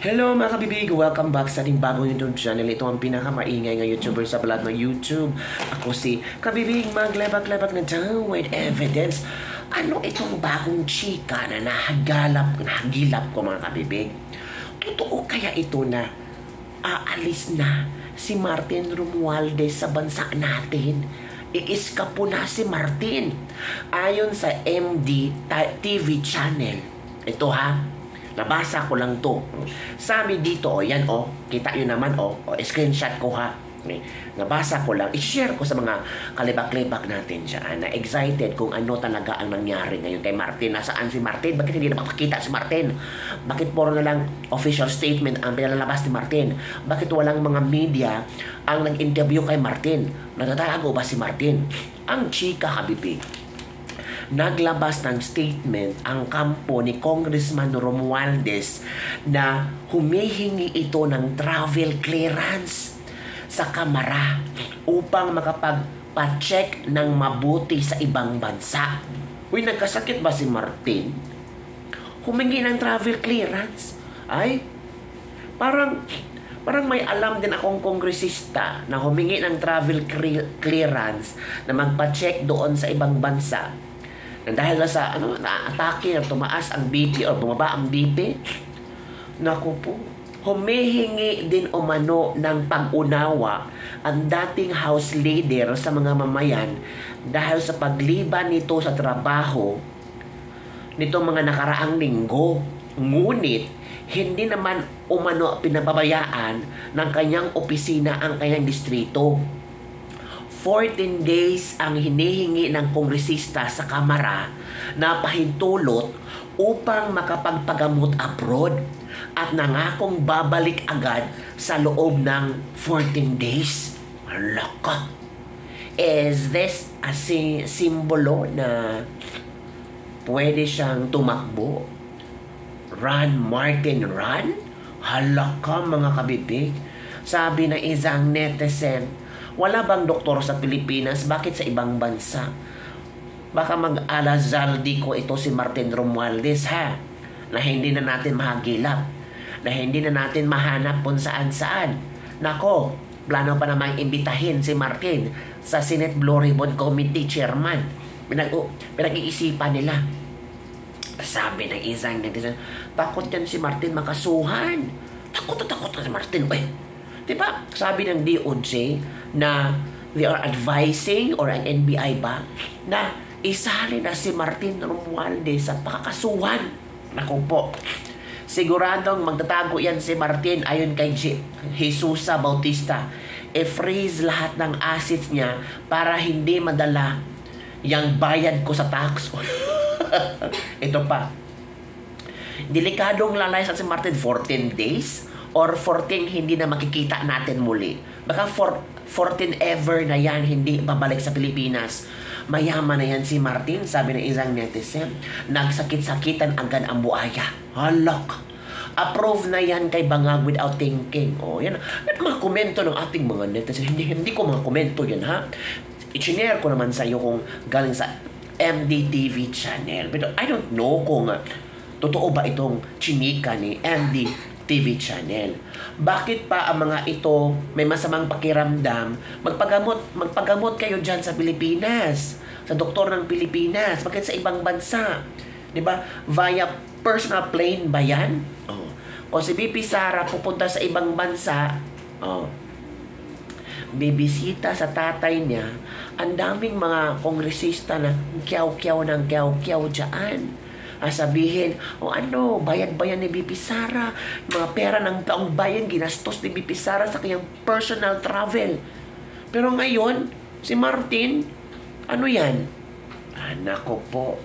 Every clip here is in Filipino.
Hello mga kabibig! Welcome back sa ating bagong YouTube channel. Ito ang pinakamaingay ng YouTuber sa balat ng YouTube. Ako si Kabibig, maglebak-lebak na down with evidence. Ano itong bagong chika na nahagilap ko mga kabibig? Totoo kaya ito na aalis na si Martin Romualdez sa bansa natin? Iiskapo na si Martin. Ayon sa MD TV channel. Ito ha. Nabasa ko lang to. Sabi dito, yan kita nyo naman, screenshot ko ha. Nabasa ko lang, i-share ko sa mga kalibak-libak natin dyan na excited kung ano talaga ang nangyari ngayon kay Martin. Nasaan si Martin? Bakit hindi na makakita si Martin? Bakit puro na lang official statement ang pinalabas ni Martin? Bakit walang mga media ang nag-interview kay Martin? Natatago ba si Martin? Ang chika, kabibig. Naglabas ng statement ang kampo ni Congressman Romualdez na humihingi ito ng travel clearance sa Kamara upang makapagpa-check ng mabuti sa ibang bansa. Uy, nagkasakit ba si Martin? Humingi ng travel clearance? Ay, parang may alam din akong kongresista na humingi ng travel clearance na magpa-check doon sa ibang bansa. Dahil na sa na-atake na tumaas ang BP o bumaba ang BP, naku po, humihingi din umano ng pag-unawa ang dating House Leader sa mga mamayan dahil sa pagliban nito sa trabaho nitong mga nakaraang linggo. Ngunit, hindi naman umano pinababayaan ng kanyang opisina ang kanyang distrito. 14 days ang hinihingi ng kongresista sa Kamara na pahintulot upang makapagpagamot abroad at nangakong babalik agad sa loob ng 14 days. Laka! Is this a simbolo na pwede siyang tumakbo? Run, Martin, run? Halaka mga kabibig. Sabi na isang netizen, wala bang doktor sa Pilipinas? Bakit sa ibang bansa? Baka mag-alazaldi ko ito si Martin Romualdez ha? Na hindi na natin mahagilap. Na hindi na natin mahanap kung saan-saan. Nako, plano pa namang imbitahin si Martin sa Senate Blue Ribbon Committee Chairman. Pinag-iisipan nila. Sabi ng isang netizen, takot yan si Martin makasuhan. Takot na si Martin. Diba? Sabi ng DOJ na they are advising or ang NBI ba na isali na si Martin Romualdez sa pakakasuhan. Naku po. Siguradong magtatago yan si Martin ayon kay Jesusa Bautista. I-freeze lahat ng assets niya para hindi madala yung bayad ko sa tax. Ito pa. Delikadong lalay sa si Martin 14 days or 14 hindi na makikita natin muli. Baka 14 ever na yan hindi babalik sa Pilipinas. Mayaman na yan si Martin, sabi ng isang netizen. Nagsakit-sakitan agad ang buhaya. Halak! Approve na yan kay Bangag without thinking. Yan. Yan mga komento ng ating mga netizen. Hindi ko mga komento yan ha. I-share ko naman sa iyo kung galing sa MDTV channel. But I don't know kung totoo ba itong chinika ni MD TV channel. Bakit pa ang mga ito may masamang pakiramdam? Magpagamot kayo dyan sa Pilipinas. Sa doktor ng Pilipinas. Bakit sa ibang bansa? Diba? Via personal plane ba yan? Kung si BP Sara pupunta sa ibang bansa, bibisita sa tatay niya, ang daming mga kongresista na kiyaw-kiyaw ng kiyaw-kiyaw dyan. Sabihin, bayad-bayan ni BP Sara, mga pera ng taong bayan, ginastos ni BP Sara sa kanyang personal travel. Pero ngayon, si Martin, ano yan? Nako po,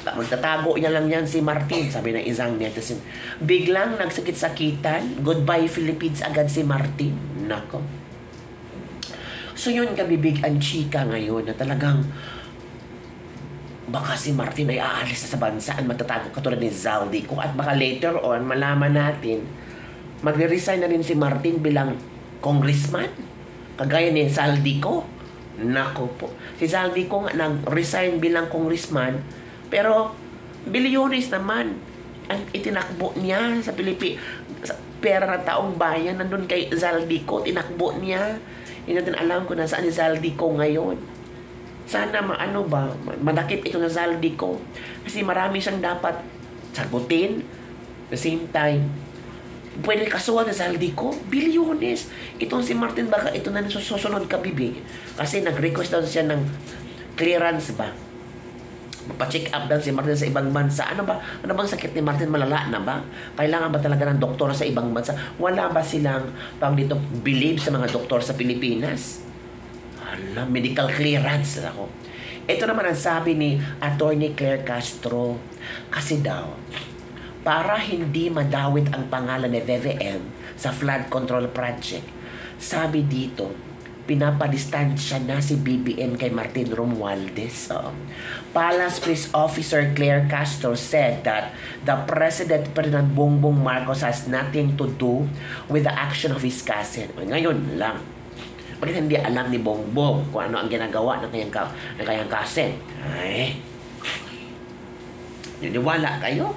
magtatago niya lang yan si Martin, sabi ng isang netizen. Biglang nagsakit-sakitan, goodbye Philippines agad si Martin. Nako. So yun, kabibig ang chika ngayon na talagang baka si Martin ay aalis na sa bansa at magtatago katulad ni Zaldico at baka later on malaman natin magre-resign na rin si Martin bilang congressman kagaya ni Zaldico. Nako po, si Zaldico nga nag-resign bilang congressman pero bilyones naman ang itinakbo niya sa pera ng taong bayan, nandun kay Zaldico, tinakbo niya. Hindi natin alam kung nasaan ni Zaldico ngayon. Sana madakip ito na Zaldico. Kasi marami siyang dapat sagutin. At the same time, pwede kasuhan ni Zaldico, bilyones. Itong si Martin baka ito na susunod kabibig. Kasi nag-request daw siya ng clearance ba? Pacheck up daw si Martin sa ibang bansa. Ano bang sakit ni Martin? Malala na ba? Kailangan ba talaga ng doktor sa ibang bansa? Wala ba silang believe sa mga doktor sa Pilipinas? Medical clearance ako. Ito naman ang sabi ni Attorney Claire Castro. Kasi daw, para hindi madawit ang pangalan ni VVM sa flood control project, sabi dito, pinapadistansya na si BBM kay Martin Romualdez. Palace Police Officer Claire Castro said that the President Bongbong Marcos has nothing to do with the action of his cousin. Ngayon lang. Bakit hindi alam ni Bongbong kung ano ang ginagawa ng kanyang cousin? Ay, niniwala kayo?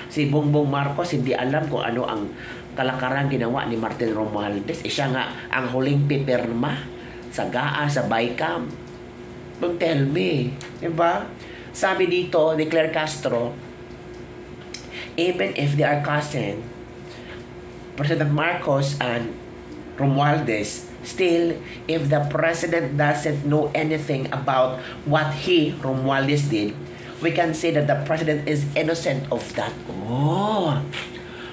Si Bongbong Marcos hindi alam kung ano ang kalakaran ginawa ni Martin Romualdez. Siya nga ang huling pipirma sa GAA, sa BICAM. Don't tell me. Diba? Sabi dito ni Claire Castro, even if they are cousin, President Marcos and Romualdez, still, if the President doesn't know anything about what Romualdez did, we can say that the President is innocent of that.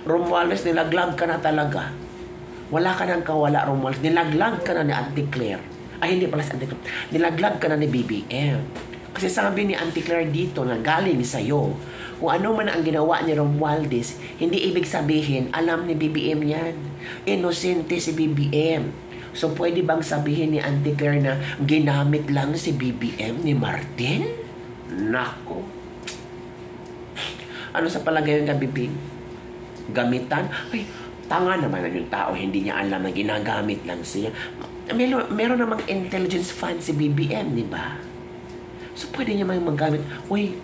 Romualdez, nilaglag ka na talaga. Wala ka nang kawala, Romualdez. Nilaglag ka na ni Auntie Claire. Ay, hindi pala si Auntie Claire. Nilaglag ka na ni BBM. Kasi sabi ni Auntie Claire dito na galing sa'yo, kung ano man ang ginawa ni Romualdez, hindi ibig sabihin, alam ni BBM yan. Inosente si BBM. So, pwede bang sabihin ni Auntie Claire na ginamit lang si BBM ni Martin? Nako. Ano sa palagay yung kabibig? Gamitan? Ay, tanga naman yung tao. Hindi niya alam na ginagamit lang siya. Meron namang intelligence fund si BBM, di ba? So, pwede niya magamit. Uy,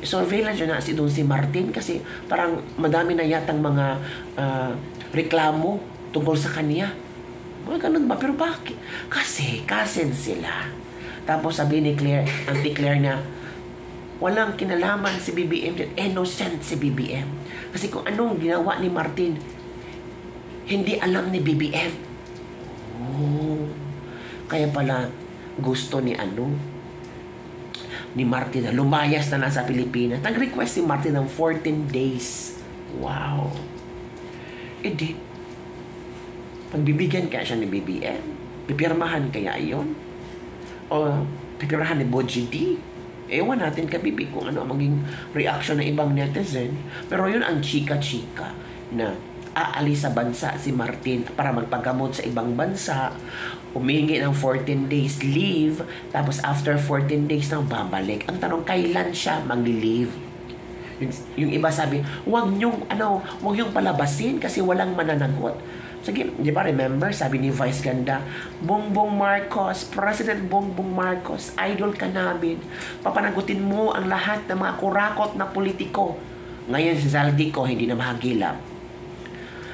surveillance yun na si Martin kasi parang madami na yatang mga reklamo tungkol sa kanya. Mga ganun ba? Pero bakit? Kasi, cousin sila. Tapos sabi ni Auntie Claire na walang kinalaman si BBM, innocent si BBM. Kasi kung anong ginawa ni Martin, hindi alam ni BBM. Kaya pala gusto ni Martin na lumayas na nasa Pilipinas. Nag-request si Martin ng 14 days. Wow. Di, pagbibigyan kaya siya ni BBM? Pipirmahan kaya yon? O pipirmahan ni Boji D? Ewan natin kabibig kung ano ang maging reaction ng ibang netizen. Pero yun ang chika-chika na aalis sa bansa si Martin para magpagamot sa ibang bansa, humingi ng 14 days leave, tapos after 14 days nang babalik. Ang tanong, kailan siya mag-leave? Yung iba sabi, wag yung palabasin kasi walang mananagot. Sige, di ba remember, sabi ni Vice Ganda, Bongbong Marcos, President Bongbong Marcos, idol ka namin. Papanagutin mo ang lahat ng mga kurakot na politiko. Ngayon si Zaldico hindi na mahagilap.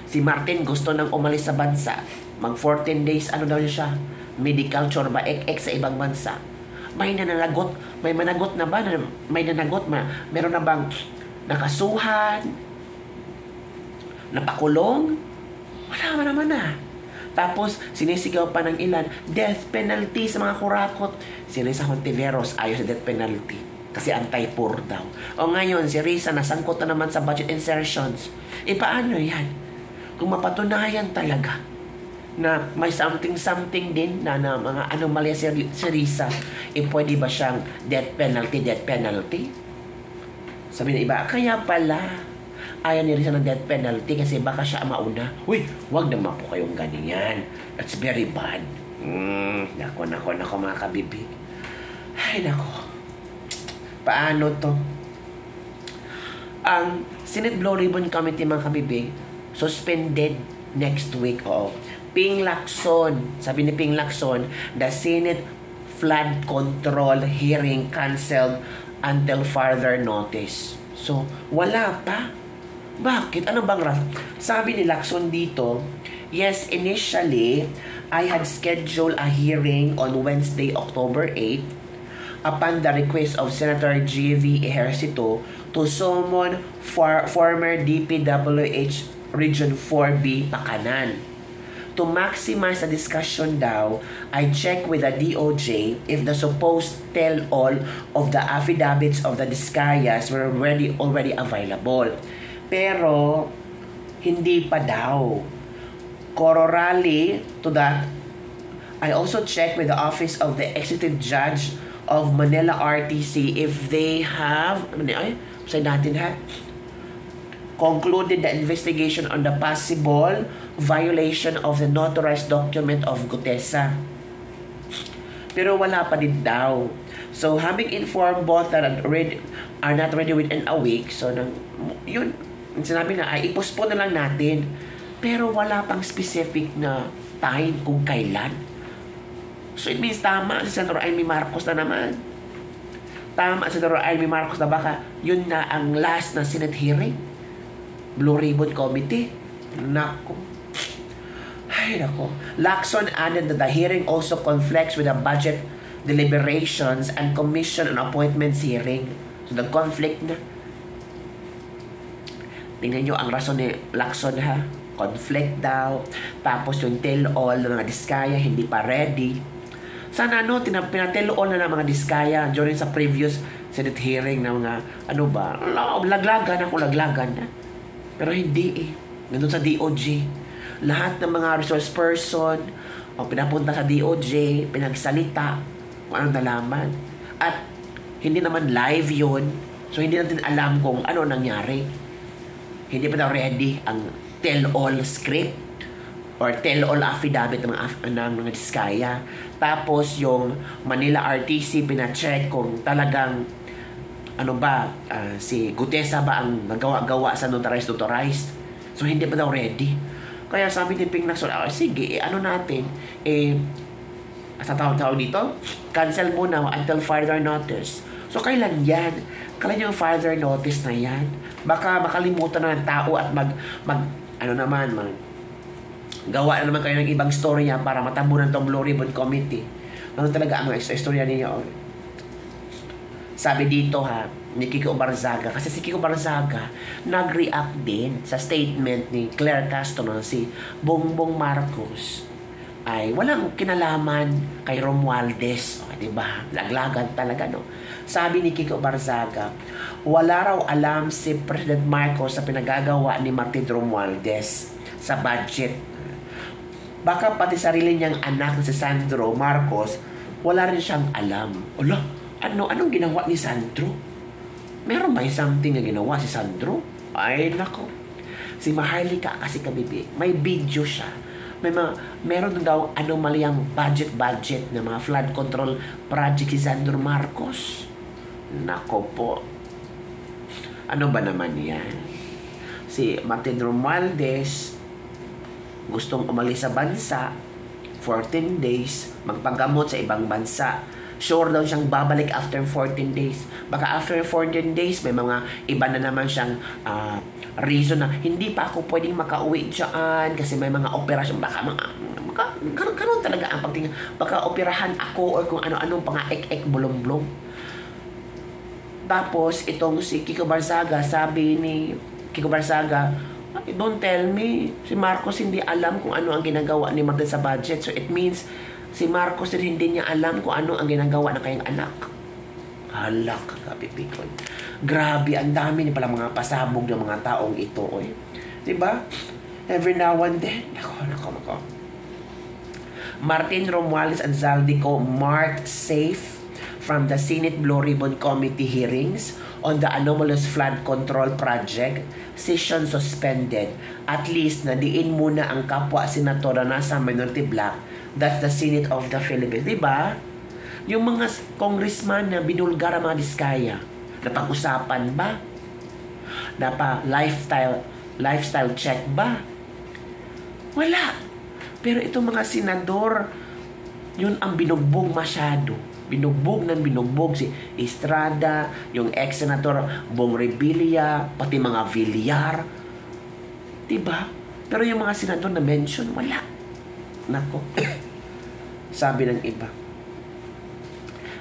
Si Martin gusto nang umalis sa bansa. Mag 14 days, daw siya? Medical chore ba? Sa ibang bansa. May managot na ba? Meron na bang nakasuhan? Napakulong? Wala naman na. Tapos, sinisigaw pa ng ilan, death penalty sa mga kurakot. Si Risa Hontiveros ayaw sa death penalty. Kasi anti-poor daw. O ngayon, si Risa nasangkot na naman sa budget insertions. Paano yan? Kung mapatunayan talaga na may something din na mga anomalya si Risa, pwede ba siyang death penalty? Sabi ng iba, kaya pala, ayaw ni Risa ng death penalty kasi baka siya mauna. Uy, wag naman po kayong ganyan. That's very bad. Nako mga kabibig. Ay, nako. Paano to? Ang Senate Blue Ribbon Committee, mga kabibig, suspended next week. Ping Lacson. Sabi ni Ping Lacson, the Senate flood control hearing canceled until further notice. So, wala pa. Bakit? Ano bang rason? Sabi ni Lacson dito, yes, initially, I had scheduled a hearing on Wednesday, October 8, upon the request of Senator G.V. Ejercito to summon former DPWH Region 4B Pakanan. To maximize the discussion daw, I checked with the DOJ if the supposed tell-all of the affidavits of the Discayas were already available. Pero, hindi pa daw. Corollary to that, I also checked with the Office of the Executive Judge of Manila RTC if they have, concluded the investigation on the possible violation of the notarized document of Gutesa. Pero wala pa din daw. So, having informed both that are not ready within a week, so yun, sinabi na, ay i-postpone na lang natin. Pero wala pang specific na time kung kailan. So, it means tama si Senator Amy Marcos na naman. Tama si Senator Amy Marcos na baka yun na ang last na Senate hearing. Blue Ribbon Committee. Nako. Ay, nako. Lacson added that the hearing also conflicts with the budget deliberations and commission and appointments hearing. So, the conflict na. Tingnan nyo ang rason ni Lacson, ha? Conflict daw. Tapos yung tell-all ng mga Diskaya, hindi pa ready. Sana pinatell-all na ng mga Diskaya during sa previous Senate hearing na mga, laglagan na. Pero hindi eh. Nandun sa DOJ. Lahat ng mga resource person o pinapunta sa DOJ, pinagsalita kung anong nalaman. At hindi naman live yun. So hindi natin alam kung ano nangyari. Hindi pa daw ready ang tell-all script or tell-all affidavit ng mga Diskaya. Tapos yung Manila RTC pina-check kung talagang si Gutesa ba ang nagawa-gawa sa notarized. So hindi pa daw ready. Kaya sabi ni Ping Lacson, sige, natin, sa tawag dito, cancel muna until further notice. So kailan yan? Kailan yung further notice na yan? Baka makalimutan na ng tao at gawa na naman kayo ng ibang storya para matabunan tong Blue Ribbon Committee. Ano talaga ang istorya ninyo? Sabi dito ni Kiko Barzaga, kasi si Kiko Barzaga nag-react din sa statement ni Claire Castro na si Bongbong Marcos ay walang kinalaman kay Romualdez. Diba? Laglagan talaga, no? Sabi ni Kiko Barzaga, wala raw alam si President Marcos sa pinagagawa ni Martin Romualdez sa budget. Baka pati sarili niyang anak na si Sandro Marcos, wala rin siyang alam. Anong ginawa ni Sandro? Meron ba something na ginawa si Sandro? Ay, nako. Si Maharlika kasi kabibig, may video siya. Meron daw anomalyang budget na mga flood control project si Sandro Marcos. Nako po. Ano ba naman yan? Si Martin Romualdez gustong umalis sa bansa 14 days, magpanggamot sa ibang bansa. Sure daw siyang babalik after 14 days. Baka after 14 days, may mga iba na naman siyang reason na hindi pa ako pwedeng makauwi dyan kasi may mga operasyon. Baka karoon talaga ang pagtingin. Baka operahan ako or kung ano-anong pang ek-ek bulong-bulong. Tapos, itong si Kiko Barzaga, sabi ni Kiko Barzaga, don't tell me, si Marcos hindi alam kung ano ang ginagawa ni Martin sa budget. So, it means, si Marcos din hindi niya alam kung ano ang ginagawa ng kanyang anak. Halak, kapipikon. Grabe, ang dami ni pala mga pasabog ng mga taong ito. Diba? Every now and then. Nako. Martin Romualdez and Zaldico marked safe from the Senate Blue Ribbon Committee hearings on the anomalous flood control project. Session suspended. At least, nadiin muna ang kapwa senator na nasa minority block. That's the Senate of the Philippines. Diba? Yung mga congressman na binulgar ang mga Diskaya, napag-usapan ba? Lifestyle check ba? Wala. Pero itong mga senador, yun ang binugbog masyado. Binugbog si Estrada, yung ex-senator Bong Revilla, pati mga Villar. Diba? Pero yung mga senador na mention, wala. Nako. Sabi ng iba.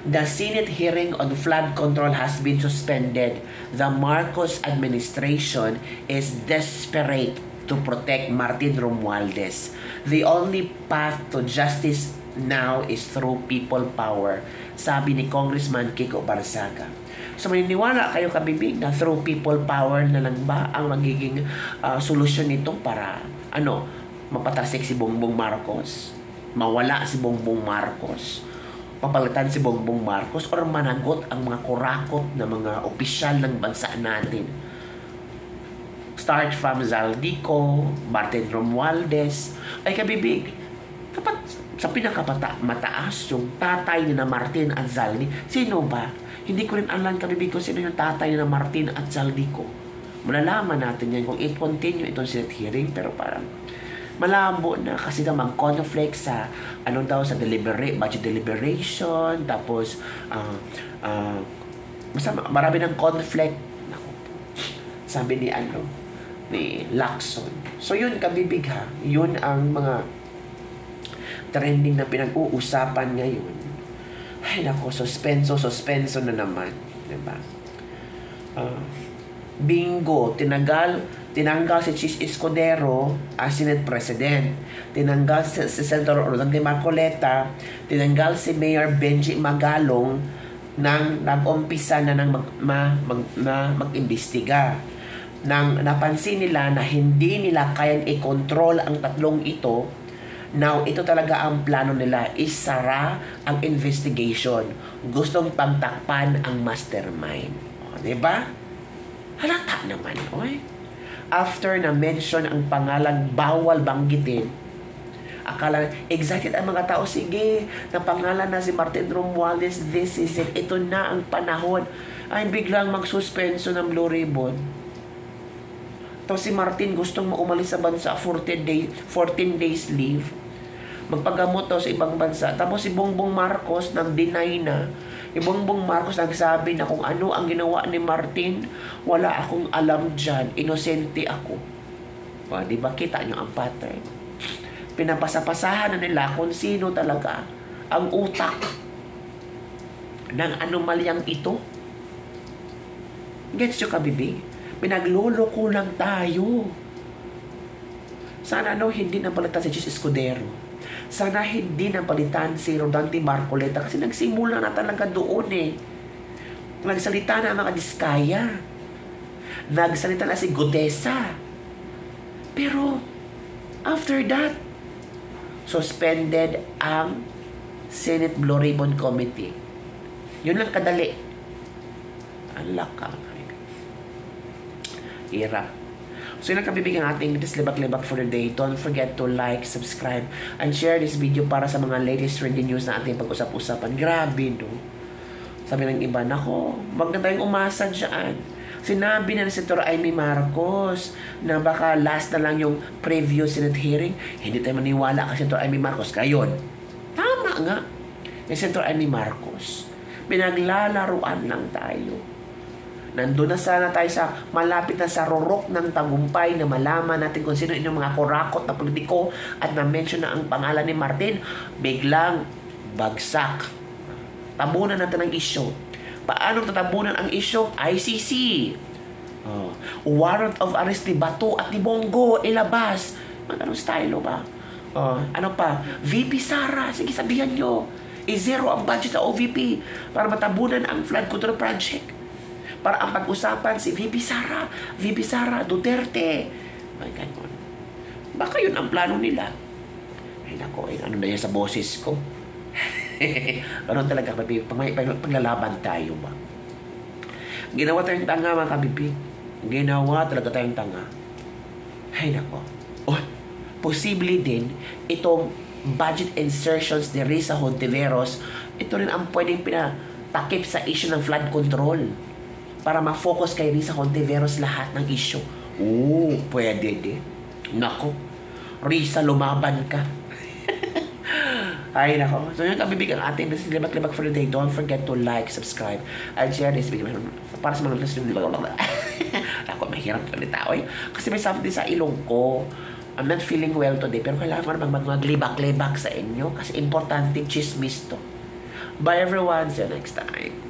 The Senate hearing on flood control has been suspended. The Marcos administration is desperate to protect Martin Romualdez. The only path to justice now is through people power, sabi ni Congressman Kiko Barzaga. So maniniwala kayo kabibig na through people power na lang ba ang magiging solusyon nito para mapatasik si Bongbong Marcos, mawala si Bongbong Marcos, papalitan si Bongbong Marcos, or managot ang mga kurakot na mga opisyal ng bansa natin. Start from Zaldico, Martin Romualdez, ay kabibig, dapat sa mataas yung tatay ni na Martin at Zaldi. Sino ba? Hindi ko rin alam kabibig kung sino yung tatay ni na Martin at Zaldico. Malalaman natin yan kung i-continue itong Senate hearing, pero parang malabo na kasi daw mag-conflict sa sa budget deliberation, tapos marami ng conflict. Sabi ni Lacson. So yun kabibig ha, yun ang mga trending na pinag-uusapan ngayon. Ay nako, suspenso na naman, diba? Bingo, tinanggal si Chis Escudero as Senate President. Tinanggal si Senator Rodante Marcoleta. Tinanggal si Mayor Benji Magalong nang nag-umpisa na mag-imbestiga. Nang napansin nila na hindi nila kayang i-control ang tatlong ito, now ito talaga ang plano nila, isara ang investigation. Gustong pagtakpan ang mastermind. O, diba? Halata naman, oy. After na mention ang pangalan bawal banggitin, akala excited ang mga tao, sige, na pangalan na si Martin Romualdez, this is it, ito na ang panahon. Ay biglang magsuspenso ng Blue Ribbon. Tapos si Martin gustong umalis sa bansa, 14 days leave, magpagamot daw sa ibang bansa. Tapos si Bongbong Marcos nag-deny na. Si Bongbong Marcos nagsabi na kung ano ang ginawa ni Martin, wala akong alam dyan, inosente ako. Diba kita nyo ang pattern? Pinapasapasahan na nila kung sino talaga ang utak ng anomalyang ito. Gets nyo kabibig? Pinagluloko lang tayo. Sana hindi napalitan si Chis Escudero. Sana hindi napalitan si Rodante Marcoleta kasi nagsimula na talaga doon Nagsalita na ang mga Diskaya. Nagsalita na si Godesa. Pero after that, suspended ang Senate Blue Ribbon Committee. Yun lang kadali. Ang laka. Hirap. So yun ang kabibigyan ating Libak-Libak for the day. Don't forget to like, subscribe, and share this video para sa mga latest trending news na ating pag-usap-usapan. Grabe, no? Sabi ng iba, nako, wag na tayong umasa dyan. Sinabi na ni Senator Amy Marcos na baka last na lang yung previous Senate hearing. Hindi tayo maniwala kasi Senator Amy Marcos. Kayon, tama nga. Ni Senator Amy Marcos, pinaglalaruan lang tayo. Nandun na sana tayo sa malapit na sa rorok ng tagumpay na malaman natin kung sino inyong mga kurakot na politiko at na-mention na ang pangalan ni Martin, biglang bagsak. Tabunan natin ang isyo. Paano tatabunan ang isyo? ICC. Warrant of arrest ni Bato at ni Bongo ilabas. Magandang style ba? Ano pa? VP Sara. Sige, sabihan nyo. I-zero ang budget sa OVP para matabunan ang flood control project. Para ang pag-usapan si VP Sara Duterte. Ay, ganun. Baka yun ang plano nila. Ay, nako, ano na yan sa boses ko? Ganun talaga, paglalaban tayo ba? Ginawa tayong tanga, mga kabibig. Ginawa talaga tayong tanga. Ay, nako. Posible din, itong budget insertions ni Risa Hontiveros, ito rin ang pwedeng pinatakip sa issue ng flood control. Para ma-focus kay Risa Hontiveros lahat ng issue. Pwede din. Nako, Risa, lumaban ka. Ay, nako. So, yun ang bibig ang ating business libak-libak for the day. Don't forget to like, subscribe, and share this video. Para sa mga listeners, ako, mahirap salita. Oy, kasi may something sa ilong ko. I'm not feeling well today, pero kailangan ko naman maglibak-libak sa inyo kasi importante chismis to. Bye everyone. See you next time.